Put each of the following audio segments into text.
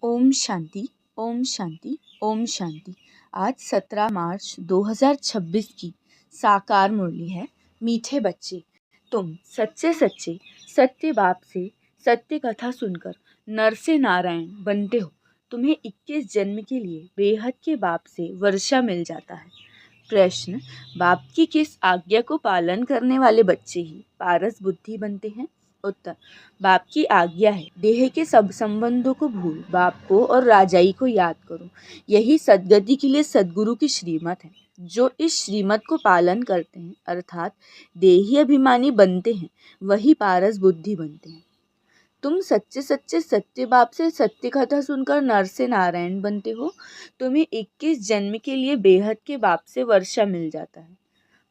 ओम शांति, ओम शांति, ओम शांति। आज 17 मार्च 2026 की साकार मुरली है। मीठे बच्चे, तुम सच्चे सच्चे सत्य बाप से सत्य कथा सुनकर नर से नारायण बनते हो। तुम्हें 21 जन्म के लिए बेहद के बाप से वर्षा मिल जाता है। प्रश्न, बाप की किस आज्ञा को पालन करने वाले बच्चे ही पारस बुद्धि बनते हैं? उत्तर, बाप की आज्ञा है देह के सब संबंधों को भूल बाप को और राजाई को याद करो। यही सद्गति के लिए सद्गुरु की श्रीमत है। जो इस श्रीमत को पालन करते हैं अर्थात देही अभिमानी बनते हैं, वही पारस बुद्धि बनते हैं। तुम सच्चे सच्चे सत्य बाप से सत्य कथा सुनकर नर से नारायण बनते हो। तुम्हें 21 जन्म के लिए बेहद के बाप से वर्षा मिल जाता है।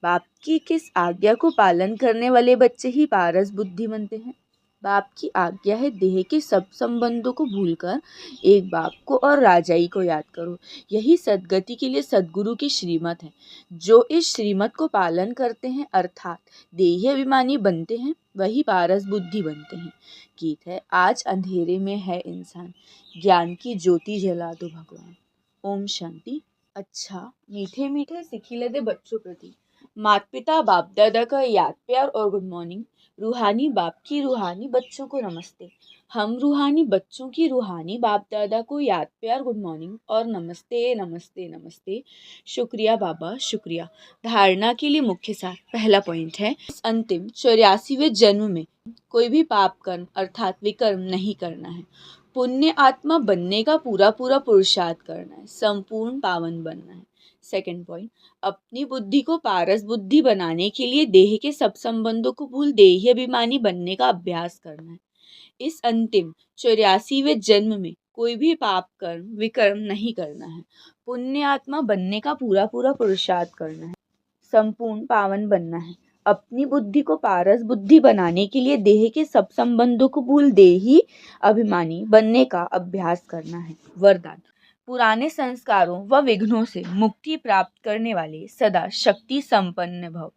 बाप की किस आज्ञा को पालन करने वाले बच्चे ही पारस बुद्धि बनते हैं? बाप की आज्ञा है देह के सब संबंधों को भूलकर एक बाप को और राजाई को याद करो। यही सद्गति के लिए सद्गुरु की श्रीमत है। जो इस श्रीमत को पालन करते हैं अर्थात देही अभिमानी बनते हैं, वही पारस बुद्धि बनते हैं। गीत है, आज अंधेरे में है इंसान, ज्ञान की ज्योति जला दो भगवान। ओम शांति। अच्छा, मीठे मीठे सिखिलदे बच्चों प्रति माता पिता बाप दादा का याद प्यार और गुड मॉर्निंग। रूहानी बाप की रूहानी बच्चों को नमस्ते। हम रूहानी बच्चों की रूहानी बाप दादा को याद प्यार गुड मॉर्निंग और नमस्ते नमस्ते नमस्ते। शुक्रिया बाबा, शुक्रिया। धारणा के लिए मुख्य सार। पहला पॉइंट है, इस अंतिम 84वें जन्म में कोई भी पाप कर्म अर्थात विकर्म नहीं करना है। पुण्य आत्मा बनने का पूरा पूरा पुरुषार्थ करना है, संपूर्ण पावन बनना है। सेकंड पॉइंट, अपनी बुद्धि को पारस बुद्धि बनाने के लिए देह के सब संबंधों को भूल देही अभिमानी बनने का अभ्यास करना है। इस अंतिम 84वें जन्म में कोई भी पाप कर्म विकर्म नहीं करना है। पुण्य आत्मा बनने का पूरा पूरा पुरुषार्थ करना है, संपूर्ण पावन बनना है। अपनी बुद्धि को पारस बुद्धि बनाने के लिए देह के सब संबंधों को भूल देही अभिमानी बनने का अभ्यास करना है। वरदान, पुराने संस्कारों व विघ्नों से मुक्ति प्राप्त करने वाले सदा शक्ति संपन्न भव।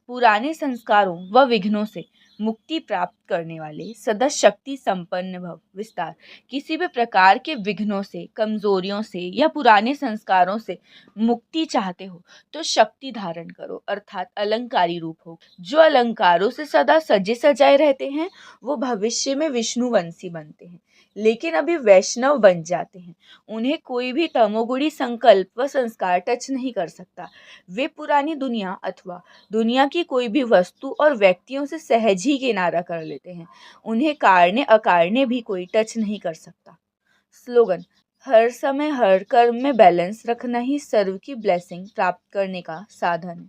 पुराने संस्कारों व विघ्नों से मुक्ति प्राप्त करने वाले सदा शक्ति संपन्न भव। विस्तार, किसी भी प्रकार के विघ्नों से, कमजोरियों से या पुराने संस्कारों से मुक्ति चाहते हो तो शक्ति धारण करो अर्थात अलंकारी रूप हो। जो अलंकारों से सदा सजे सजाए रहते हैं वो भविष्य में विष्णुवंशी बनते हैं, लेकिन अभी वैष्णव बन जाते हैं। उन्हें कोई भी तमोगुणी संकल्प व संस्कार टच नहीं कर सकता। वे पुरानी दुनिया अथवा दुनिया की कोई भी वस्तु और व्यक्तियों से सहज ही किनारा कर लेते हैं। उन्हें कारणे अकारणे भी कोई टच नहीं कर सकता। स्लोगन, हर समय हर कर्म में बैलेंस रखना ही सर्व की ब्लेसिंग प्राप्त करने का साधन है।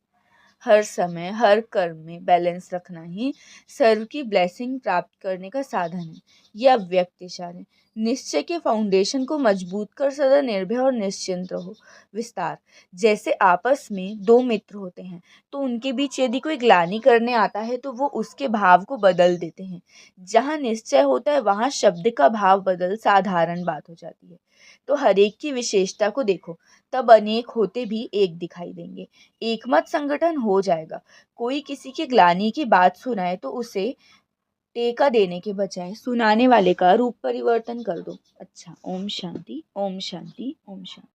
हर समय हर कर्म में बैलेंस रखना ही सर्व की ब्लेसिंग प्राप्त करने का साधन है। यह अव्यक्त इशारे निश्चय के फाउंडेशन को मजबूत कर सदा निर्भय और निश्चिंत रहो। विस्तार, जैसे आपस में दो मित्र होते हैं तो उनके बीच यदि कोई ग्लानि करने आता है तो वो उसके भाव को बदल देते हैं। जहाँ निश्चय होता है वहाँ शब्द का भाव बदल साधारण बात हो जाती है। तो हर एक की विशेषता को देखो, तब अनेक होते भी एक दिखाई देंगे। एकमत संगठन हो जाएगा। कोई किसी की ग्लानि की बात सुनाए तो उसे टेका देने के बजाय सुनाने वाले का रूप परिवर्तन कर दो। अच्छा, ओम शांति, ओम शांति, ओम शांति।